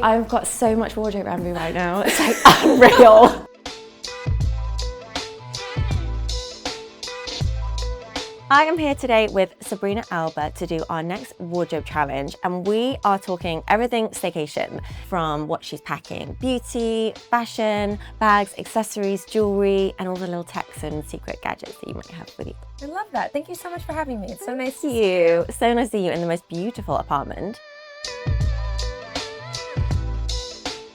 I've got so much wardrobe envy right now. It's like unreal. I am here today with Sabrina Elba to do our next wardrobe challenge, and we are talking everything staycation, from what she's packing, beauty, fashion, bags, accessories, jewelry, and all the little techs and secret gadgets that you might have with you. I love that. Thank you so much for having me. It's so nice to see you. So nice to see you in the most beautiful apartment.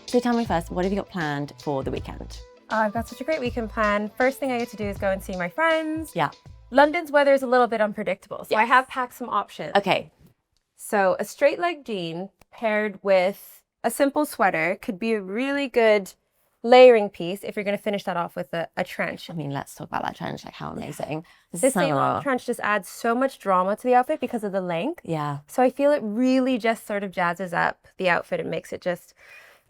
So tell me first, what have you got planned for the weekend? I've got such a great weekend planned. First thing I get to do is go and see my friends. Yeah. London's weather is a little bit unpredictable, so I have packed some options. Okay. So a straight leg jean paired with a simple sweater could be a really good layering piece if you're going to finish that off with a trench. I mean, let's talk about that trench, like how amazing. This same trench just adds so much drama to the outfit because of the length. Yeah. So I feel it really just sort of jazzes up the outfit and makes it just,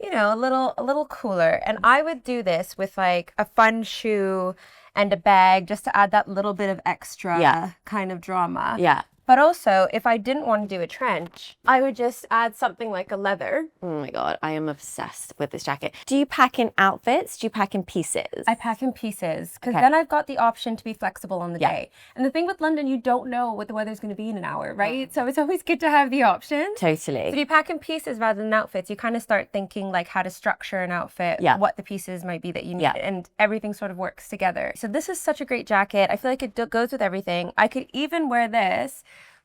you know, a little cooler. And I would do this with like a fun shoe and a bag just to add that little bit of extra kind of drama. Yeah. But also, if I didn't want to do a trench, I would just add something like a leather. Oh my God, I am obsessed with this jacket. Do you pack in outfits? Do you pack in pieces? I pack in pieces, because then I've got the option to be flexible on the day. And the thing with London, you don't know what the weather's going to be in an hour, right? So it's always good to have the option. Totally. So if you pack in pieces rather than outfits, you kind of start thinking like how to structure an outfit, what the pieces might be that you need, and everything sort of works together. So this is such a great jacket. I feel like it goes with everything. I could even wear this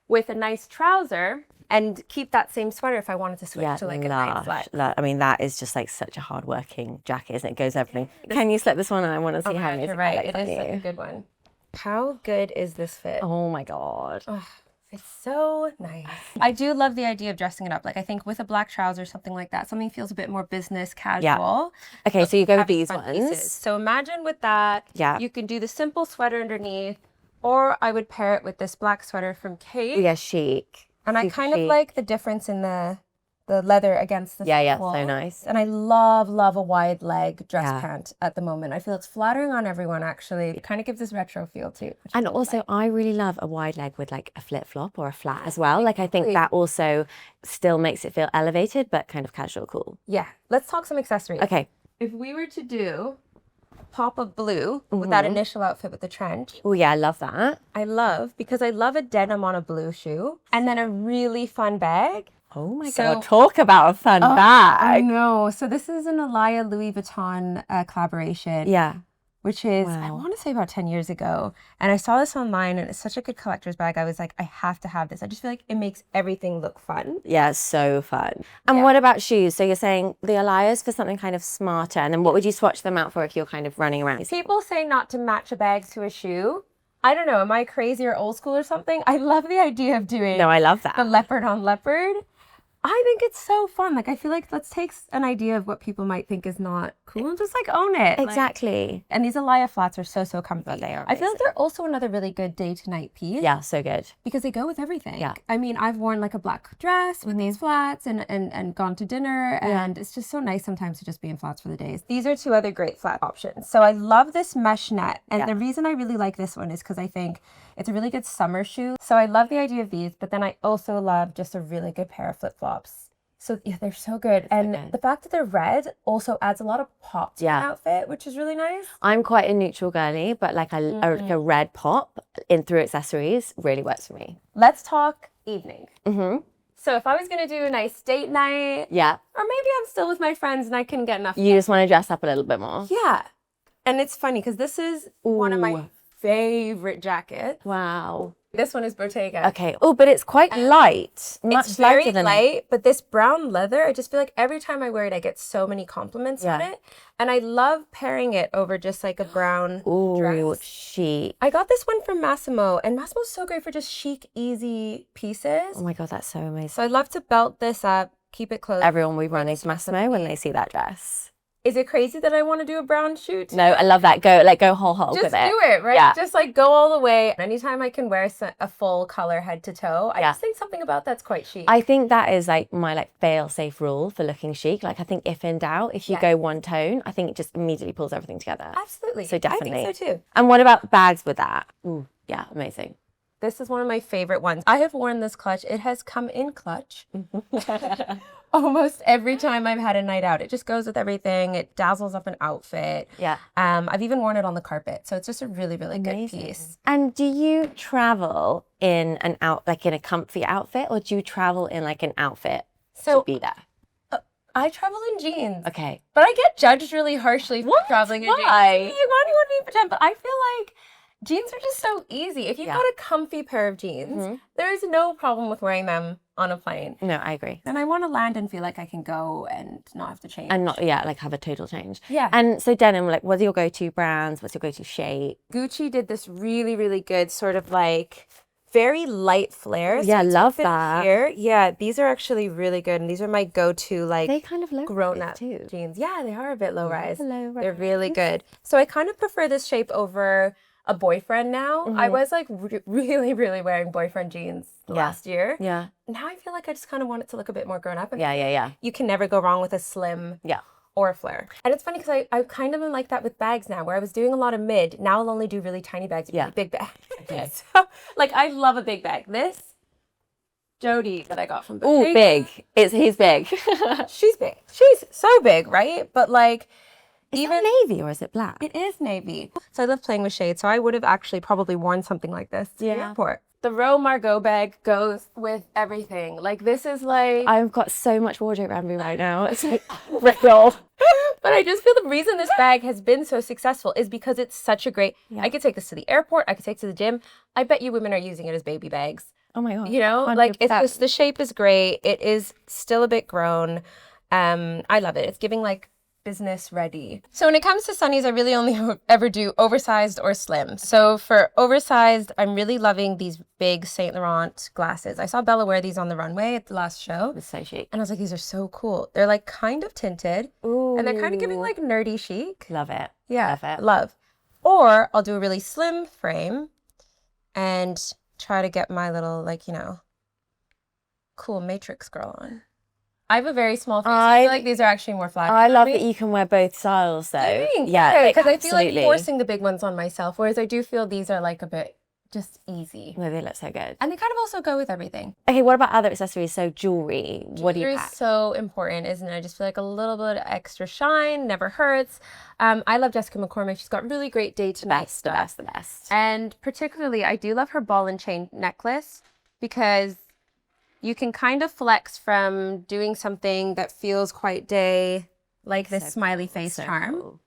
with a nice trouser and keep that same sweater if I wanted to switch to like a nice flat. I mean, that is just like such a hard-working jacket, isn't it? It goes everything. Can you slip this one? And I want to see how you're right. It is such a good one. How good is this fit? Oh my God. Oh, it's so nice. I do love the idea of dressing it up. Like I think with a black trouser, something like that, something feels a bit more business casual. Yeah. Okay, so you go with these ones. Pieces. So imagine with that, you can do the simple sweater underneath, or I would pair it with this black sweater from Kate. Yeah, chic. And I kind of like the difference in the leather against the wool. So nice. And I love a wide leg dress pant at the moment. I feel it's flattering on everyone, actually. It kind of gives this retro feel too. And also, I really love a wide leg with like a flip-flop or a flat as well. Like I think that also still makes it feel elevated, but kind of casual cool. Yeah. Let's talk some accessories. Okay. If we were to do pop of blue with that initial outfit with the trench. Oh yeah, I love that. Because I love a denim on a blue shoe and then a really fun bag. Oh my God, talk about a fun bag. I know. So this is an Elia Louis Vuitton collaboration. Yeah. Which is, I want to say about 10 years ago. And I saw this online and it's such a good collector's bag. I was like, I have to have this. I just feel like it makes everything look fun. Yeah, so fun. And what about shoes? So you're saying the Elias for something kind of smarter. And then what would you swatch them out for if you're kind of running around? People say not to match a bag to a shoe. I don't know. Am I crazy or old school or something? I love the idea of doing No, I love that. The leopard on leopard. I think it's so fun. Like, I feel like let's take an idea of what people might think is not cool and just like own it. Exactly. Like, and these Elia flats are so comfy. They are amazing. I feel like they're also another really good day to night piece. Yeah, so good. Because they go with everything. Yeah. I mean, I've worn like a black dress with these flats and gone to dinner. And it's just so nice sometimes to just be in flats for the days. These are two other great flat options. So I love this mesh net. And the reason I really like this one is because I think it's a really good summer shoe. So I love the idea of these, but then I also love just a really good pair of flip-flops. So yeah, they're so good. And the fact that they're red also adds a lot of pop to the outfit, which is really nice. I'm quite a neutral girly, but like a red pop in through accessories really works for me. Let's talk evening. So if I was going to do a nice date night, or maybe I'm still with my friends and I couldn't get enough. You just want to dress up a little bit more. Yeah. And it's funny because this is one of my favorite jackets. Wow. This one is Bottega. Okay. Oh, but it's quite light. It's very light, but this brown leather, I just feel like every time I wear it, I get so many compliments on it. And I love pairing it over just like a brown dress. Chic. I got this one from Massimo, and Massimo's so great for just chic, easy pieces. Oh my God, that's so amazing. So I love to belt this up, keep it close. Everyone will be running to Massimo when they see that dress. Is it crazy that I want to do a brown shoot? No, I love that. Go whole hog with it. Just do it, right? Yeah. Just like go all the way. Anytime I can wear a full color head to toe, I just think something about that's quite chic. I think that is like my fail-safe rule for looking chic. Like I think if in doubt, if you go one tone, I think it just immediately pulls everything together. Absolutely. So definitely. I think so too. And what about bags with that? Ooh, yeah, amazing. This is one of my favorite ones. I have worn this clutch. It has come in clutch. almost every time I've had a night out. It just goes with everything. It dazzles up an outfit. Yeah. I've even worn it on the carpet. So it's just a really, really good piece. And do you travel in in a comfy outfit, or do you travel in like an outfit to be there? I travel in jeans. Okay. But I get judged really harshly for traveling in jeans. Why do you want me to pretend? But I feel like jeans are just so easy. If you've got a comfy pair of jeans, there's no problem with wearing them on a plane. No, I agree. And I want to land and feel like I can go and not have to change. And not, like have a total change. Yeah. And so denim, like, what are your go-to brands? What's your go-to shape? Gucci did this really, really good sort of like very light flares. Yeah, love that. Here. Yeah, these are actually really good. And these are my go-to like they kind of low grown-up too. jeans. Yeah, they are a bit low-rise. They're really good. So I kind of prefer this shape over a boyfriend now. I was like really, really wearing boyfriend jeans last year. Yeah. Now I feel like I just kind of want it to look a bit more grown up. And Yeah. you can never go wrong with a slim or a flare. And it's funny because I kind of am like that with bags now, where I was doing a lot of mid. Now I'll only do really tiny bags, big bags. Okay. So like I love a big bag. This Jody that I got from Oh, big. He's big. She's big. She's so big, right? But like Is it navy or is it black? It is navy. So I love playing with shades. So I would have actually probably worn something like this to the airport. The Row Margot bag goes with everything. Like this is like... I've got so much wardrobe around me right now. It's like real. But I just feel the reason this bag has been so successful is because it's such a great... I could take this to the airport. I could take it to the gym. I bet you women are using it as baby bags. Oh my God. You know, 100%. like it's just, the shape is great. It is still a bit grown. I love it. It's giving like business ready. So when it comes to sunnies, I really only ever do oversized or slim. So for oversized, I'm really loving these big Saint Laurent glasses. I saw Bella wear these on the runway at the last show. It's so chic. And I was like, these are so cool. They're like kind of tinted. Ooh. And they're kind of giving like nerdy chic. Love it. Yeah. Love it. Love. Or I'll do a really slim frame and try to get my little like, you know, cool Matrix girl on. I have a very small face. I feel like these are actually more flat. I love that you can wear both styles though. Yeah, because I feel like forcing the big ones on myself, whereas I do feel these are like a bit just easy. No, they look so good. And they kind of also go with everything. Okay, what about other accessories? So jewelry, what do you pack? Jewelry is so important, isn't it? I just feel like a little bit of extra shine never hurts. I love Jessica McCormick. She's got really great day-to-night stuff. The best. And particularly, I do love her ball and chain necklace because you can kind of flex from doing something that feels quite day, like this smiley face charm,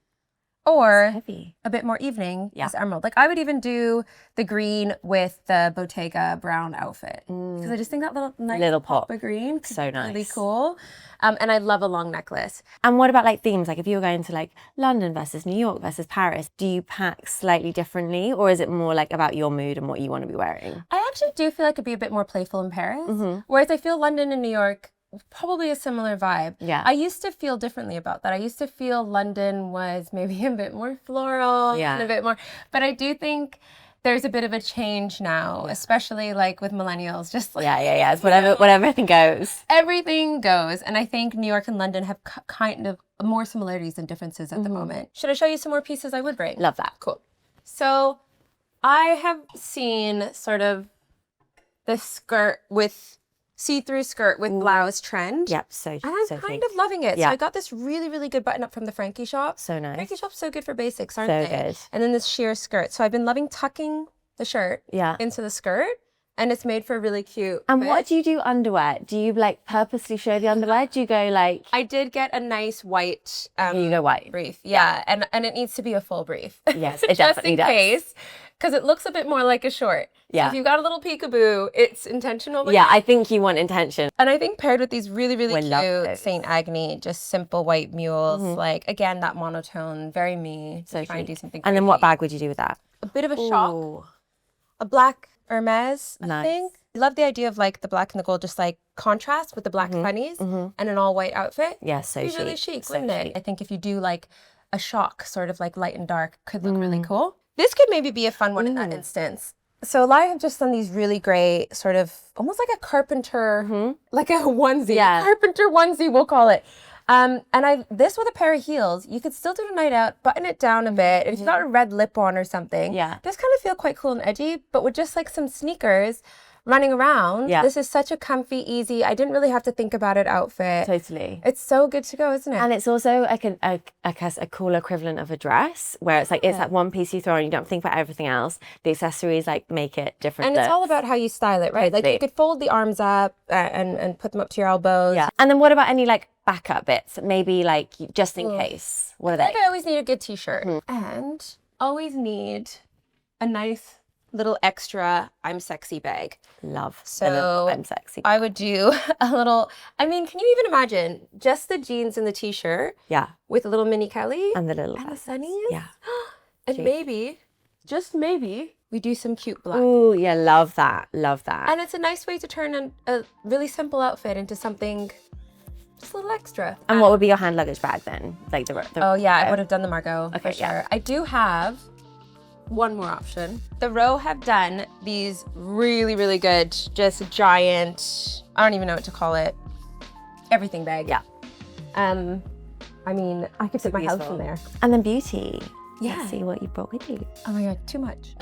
or a bit more evening as emerald. Like I would even do the green with the Bottega brown outfit because I just think that little pop of green could be really cool. And I love a long necklace. And what about like themes? Like if you were going to like London versus New York versus Paris, do you pack slightly differently, or is it more like about your mood and what you want to be wearing? I actually do feel like it'd be a bit more playful in Paris, whereas I feel London and New York probably a similar vibe. Yeah. I used to feel differently about that. I used to feel London was maybe a bit more floral and a bit more, but I do think there's a bit of a change now, especially like with millennials, just like, It's whatever everything goes. Everything goes. And I think New York and London have kind of more similarities than differences at the moment. Should I show you some more pieces I would bring? Love that. Cool. So I have seen sort of the see-through skirt with blouse trend. Yep, and I'm kind of loving it. So I got this really, really good button up from the Frankie shop. So nice. Frankie shop's so good for basics, aren't they? So good. And then this sheer skirt. So I've been loving tucking the shirt into the skirt, and it's made for a really cute fit. What do you do underwear? Do you like purposely show the underwear? Do you go like... I did get a nice white you go white. brief. Yeah, and it needs to be a full brief. Yes, it definitely does. Just in case, because it looks a bit more like a short. Yeah. So if you've got a little peekaboo, it's intentional. Yeah, I think you want intention. And I think paired with these really, really cute St. Agni, just simple white mules, like, again, that monotone, very me. So try and do something. And then what bag would you do with that? A bit of a shock. A black Hermes, I think. I love the idea of like the black and the gold, just like contrast with the black bunnies and an all white outfit. Yeah, so chic. Really chic, wouldn't it? I think if you do like a shock, sort of like light and dark, could look really cool. This could maybe be a fun one in that instance. So I have just done these really great sort of almost like a carpenter, like a onesie, carpenter onesie, we'll call it. And this with a pair of heels, you could still do the night out, button it down a bit. If you've got a red lip on or something, this kind of feel quite cool and edgy, but with just like some sneakers, running around, Yeah. this is such a comfy, easy, I didn't really have to think about it outfit. Totally. It's so good to go, isn't it? And it's also like a cool equivalent of a dress, where it's like, it's that one piece you throw on, you don't think about everything else. The accessories like make it different. And it's all about how you style it, right? Totally. Like you could fold the arms up and put them up to your elbows. Yeah. And then what about any like backup bits? Maybe like just in case. What are they? Like I always need a good t-shirt and always need a nice little extra I'm sexy bag. Love. So I'm sexy. I would do a little, I mean, can you even imagine just the jeans and the t-shirt? Yeah. With a little mini Kelly And the little and the glasses. sunnies. Yeah. And maybe, just maybe, we do some cute black. Ooh, yeah, love that. Love that. And it's a nice way to turn a really simple outfit into something just a little extra. And what would be your hand luggage bag then? Like the Oh yeah, I would have done the Margot for sure. yeah. I do have one more option. The Row have done these really, really good, just giant, I don't even know what to call it, everything bag. Yeah. I mean, I could fit my house in there. And then beauty. Yeah. Let's see what you brought with you. Oh my God, too much.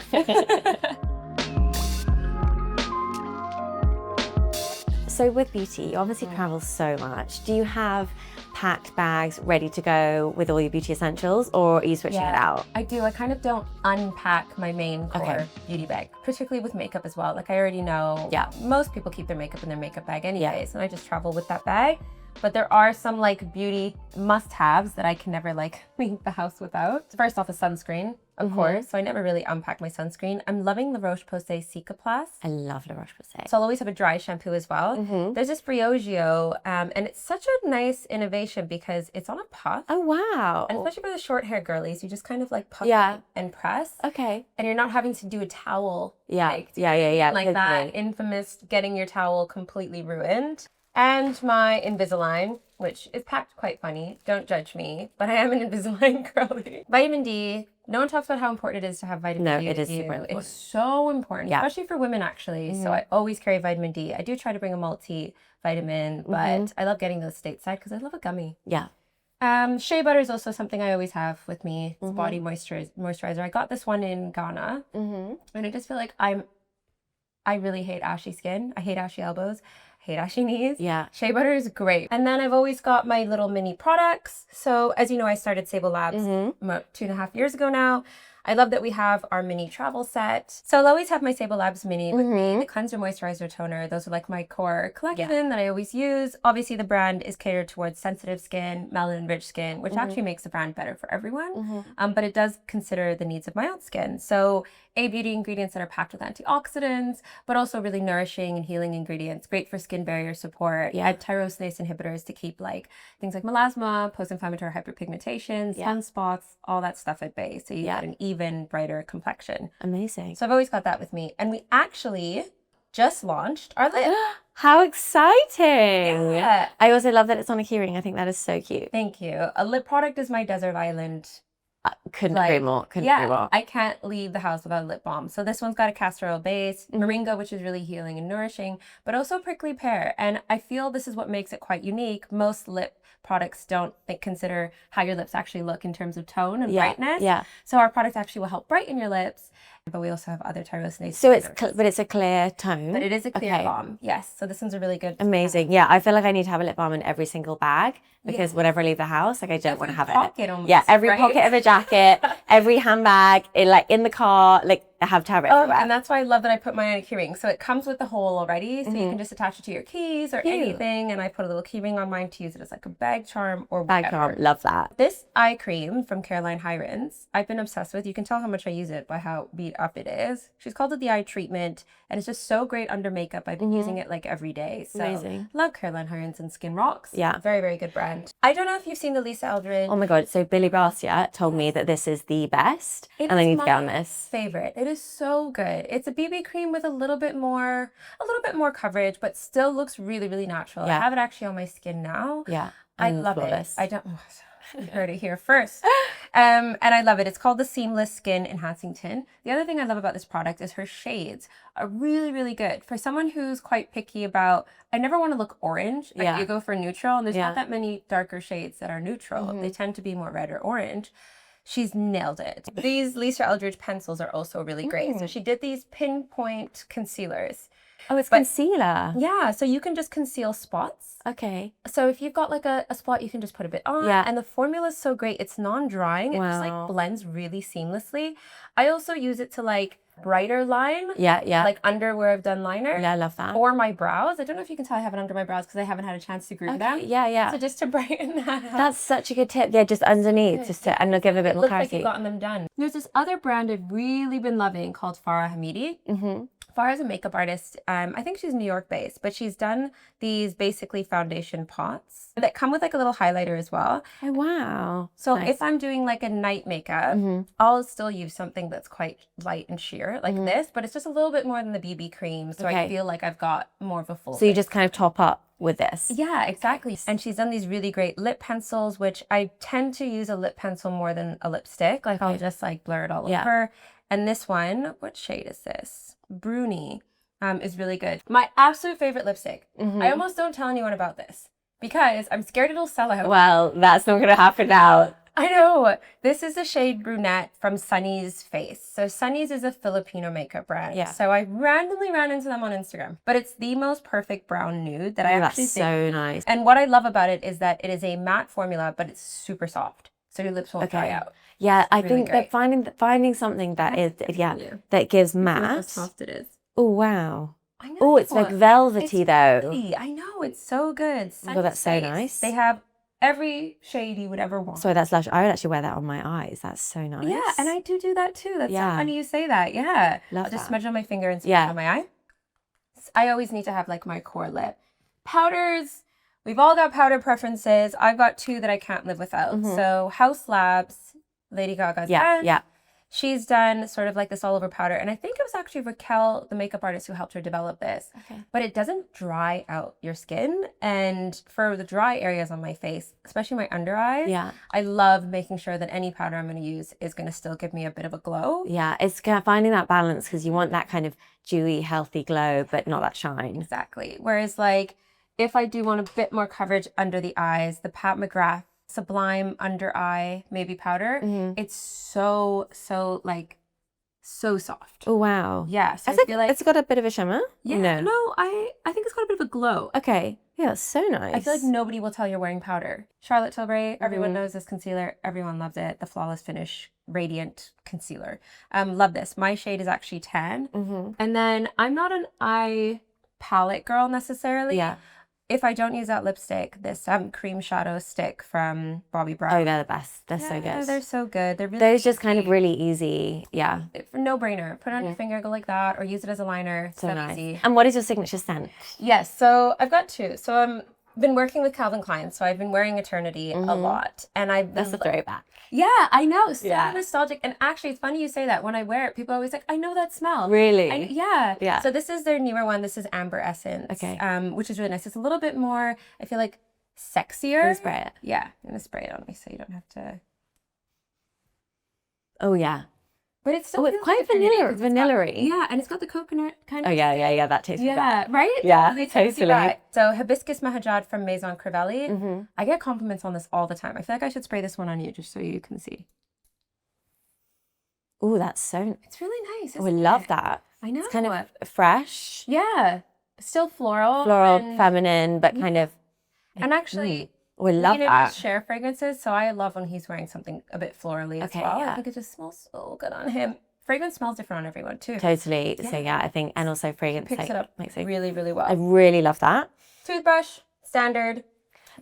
So with beauty, you obviously travel so much. Do you have packed bags ready to go with all your beauty essentials, or are you switching it out? I do. I kind of don't unpack my main core beauty bag, particularly with makeup as well. Like I already know most people keep their makeup in their makeup bag anyways, and I just travel with that bag. But there are some like beauty must-haves that I can never like leave the house without. First off, a sunscreen, of course. So I never really unpack my sunscreen. I'm loving the Roche-Posay Cicaplast. I love La Roche-Posay. So I'll always have a dry shampoo as well. There's this Briogeo, and it's such a nice innovation because it's on a puff. Oh, wow. And especially for the short hair girlies, you just kind of like puff and press. Okay. And you're not having to do a towel. Yeah. Like Totally. that infamous getting your towel completely ruined. And my Invisalign, which is packed quite funny. Don't judge me, but I am an Invisalign girly. Vitamin D. No one talks about how important it is to have vitamin D. No, it is super important. It's so important, especially for women actually. So I always carry vitamin D. I do try to bring a multivitamin, but I love getting those stateside because I love a gummy. Yeah. Shea butter is also something I always have with me. It's body moisturizer. I got this one in Ghana, and I just feel like I really hate ashy skin. I hate ashy elbows. Hate ashy knees. Yeah. Shea butter is great. And then I've always got my little mini products. So as you know, I started Sable Labs about 2.5 years ago now. I love that we have our mini travel set. So I'll always have my Sable Labs mini with me, the cleanser, moisturizer, toner. Those are like my core collection that I always use. Obviously the brand is catered towards sensitive skin, melanin-rich skin, which actually makes the brand better for everyone. But it does consider the needs of my own skin. So beauty ingredients that are packed with antioxidants, but also really nourishing and healing ingredients. Great for skin barrier support. Yeah. Add tyrosinase inhibitors to keep like things like melasma, post-inflammatory hyperpigmentation, sunspots, all that stuff at bay. So you get an even brighter complexion. Amazing. So I've always got that with me. And we actually just launched our lip. How exciting. Yeah. I also love that it's on a keyring. I think that is so cute. Thank you. A lip product is my desert island. Couldn't agree more. Couldn't agree more. I can't leave the house without a lip balm. So this one's got a castor oil base, moringa, which is really healing and nourishing, but also prickly pear. And I feel this is what makes it quite unique. Most lip products don't consider how your lips actually look in terms of tone and brightness. Yeah. So our product actually will help brighten your lips, but we also have other tyrosinase. So it's a clear tone. But it is a clear balm. Yes. So this one's a really good. Amazing. Yeah. I feel like I need to have a lip balm in every single bag because whenever I leave the house, like I don't want to have pocket almost, Yeah. Every pocket of a jacket, every handbag, in the car, like I have to have it everywhere. And that's why I love that I put mine on a keyring. So it comes with the hole already. So you can just attach it to your keys or anything. And I put a little keyring on mine to use it as like a bag charm or whatever. Bag charm. Love that. This eye cream from Caroline Hirons, I've been obsessed with. You can tell how much I use it by how beat up it is. She's called it the eye treatment. And it's just so great under makeup. I've been using it like every day. So amazing. Love Caroline Hirons and Skin Rocks. Yeah. Very, very good brand. I don't know if you've seen the Lisa Eldridge. Oh my God. So Billy Barcia told me that this is the best and I need to get on this. Favorite. It is so good. It's a BB cream with a little bit more coverage, but still looks really, really natural. I have it actually on my skin now. Yeah. I love it. I don't. You heard it here first. And I love it. It's called the Seamless Skin Enhancing Tint. The other thing I love about this product is her shades are really, really good. For someone who's quite picky about, I never want to look orange. Like you go for neutral, and there's not that many darker shades that are neutral. They tend to be more red or orange. She's nailed it. These Lisa Eldridge pencils are also really great. So she did these pinpoint concealers. Oh, it's concealer. Yeah, so you can just conceal spots. Okay. So if you've got like a spot, you can just put a bit on. Yeah. And the formula is so great. It's non-drying. It just like blends really seamlessly. I also use it to like brighter line. Yeah, yeah. Like under where I've done liner. Yeah, I love that. Or my brows. I don't know if you can tell I have it under my brows because I haven't had a chance to group them. Yeah, yeah. So just to brighten that up. That's such a good tip. Yeah, just underneath, just to, and give a bit more clarity. Looks like you've gotten them done. There's this other brand I've really been loving called Farah Hamidi. Farah's a makeup artist. I think she's New York based, but she's done these basically foundation pots that come with like a little highlighter as well. Oh, wow. So if I'm doing like a night makeup, I'll still use something that's quite light and sheer like this, but it's just a little bit more than the BB cream. So I feel like I've got more of a full. So you just kind of top up with this. Yeah, exactly. And she's done these really great lip pencils, which I tend to use a lip pencil more than a lipstick. Like I'll just like blur it all over. And this one, what shade is this? Bruni, is really good. My absolute favorite lipstick. I almost don't tell anyone about this because I'm scared it'll sell out. Well, that's not going to happen now. I know. This is the shade Brunette from Sunny's Face. So Sunny's is a Filipino makeup brand. Yeah. So I randomly ran into them on Instagram. But it's the most perfect brown nude that I actually think. That's so nice. And what I love about it is that it is a matte formula, but it's super soft. So your lips won't dry out. Yeah, I think that finding something that is, that gives matte. Look how soft it is. Oh, wow. I know. Oh, it's like velvety though. Pretty. I know, it's so good. Oh, that's so nice. They have every shade you would ever want. Sorry, that's lush. I would actually wear that on my eyes. That's so nice. Yeah, and I do that too. That's so funny you say that. Yeah. Love I'll just that. smudge on my finger and smudge on my eye. I always need to have like my core lip. Powders. We've all got powder preferences. I've got two that I can't live without. So House Labs, Lady Gaga's brand. Yeah. She's done sort of like this all over powder. And I think it was actually Raquel, the makeup artist, who helped her develop this. Okay. But it doesn't dry out your skin. And for the dry areas on my face, especially my under eyes, I love making sure that any powder I'm going to use is going to still give me a bit of a glow. Yeah, it's kind of finding that balance because you want that kind of dewy, healthy glow, but not that shine. Exactly. Whereas like, if I do want a bit more coverage under the eyes, the Pat McGrath Sublime Under Eye Maybe Powder, it's so like, so soft. Oh, wow. Yeah. So I feel like it's got a bit of a shimmer? Yeah. No, I think it's got a bit of a glow. Okay. Yeah, it's so nice. I feel like nobody will tell you're wearing powder. Charlotte Tilbury, everyone knows this concealer. Everyone loves it. The Flawless Finish Radiant Concealer. Love this. My shade is actually tan. And then I'm not an eye palette girl necessarily. Yeah. If I don't use that lipstick, this cream shadow stick from Bobbi Brown. Oh, they're the best. They're so good. They're so good. They're really Those just kind of really easy. Yeah. No brainer. Put it on your finger, go like that, or use it as a liner. So nice. Easy. And what is your signature scent? Yes. So I've got two. So I've been working with Calvin Klein, so I've been wearing Eternity a lot. And that's a throwback. Yeah, I know. So nostalgic. And actually, it's funny you say that. When I wear it, people are always like, I know that smell. Really? Yeah. So this is their newer one. This is Amber Essence. Okay. Which is really nice. It's a little bit more, I feel like, sexier. Can you spray it? Yeah. I'm going to spray it on me so you don't have to. Oh, yeah. But it's still it's quite vanilla-y. Yeah, and it's got the coconut kind of. Oh, yeah. That tastes good. Yeah, right? Yeah, totally. So Hibiscus Mahajad from Maison Crivelli. I get compliments on this all the time. I feel like I should spray this one on you just so you can see. Oh, that's so... It's really nice, I love that. I know. It's kind of fresh. Yeah. Still floral. Floral, feminine, but kind of... And actually... We love that. Share fragrances, so I love when he's wearing something a bit florally as well. Yeah. I think it just smells so good on him. Fragrance smells different on everyone too. Totally. Yeah. So yeah, I think, and also fragrance picks it up makes it really, really well. I really love that. Toothbrush, standard.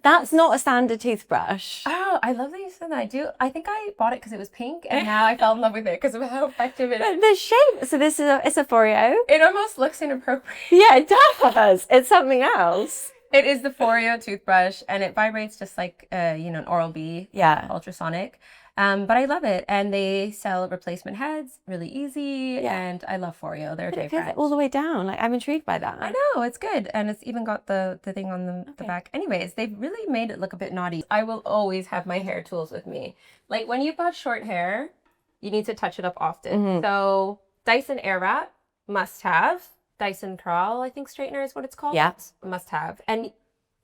That's not a standard toothbrush. Oh, I love that you said that. I think I bought it because it was pink, and now I fell in love with it because of how effective it is. The shape. So this is it's a Foreo. It almost looks inappropriate. Yeah, it does. It's something else. It is the Foreo toothbrush, and it vibrates just like, an Oral-B, ultrasonic. But I love it, and they sell replacement heads really easy, and I love Foreo. They're a great brand. All the way down. Like, I'm intrigued by that. I know, it's good, and it's even got the thing on the back. Anyways, they've really made it look a bit naughty. I will always have my hair tools with me. Like, when you've got short hair, you need to touch it up often. So, Dyson Airwrap, must have. Dyson Curl, I think straightener is what it's called. Yeah. Must have. And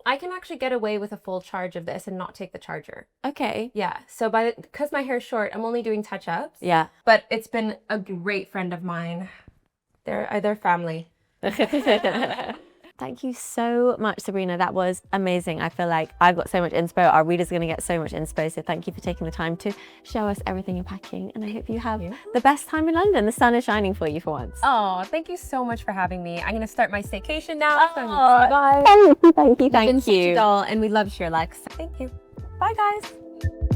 I can actually get away with a full charge of this and not take the charger. Okay. Yeah. So because my hair's short, I'm only doing touch-ups. Yeah. But it's been a great friend of mine. They're family. Thank you so much, Sabrina. That was amazing. I feel like I've got so much inspo. Our readers are going to get so much inspo. So thank you for taking the time to show us everything you're packing. And I hope you have the best time in London. The sun is shining for you for once. Oh, thank you so much for having me. I'm going to start my staycation now. Oh, bye. Thank you. You've been such a doll, and we love SheerLuxe. Thank you. Bye, guys.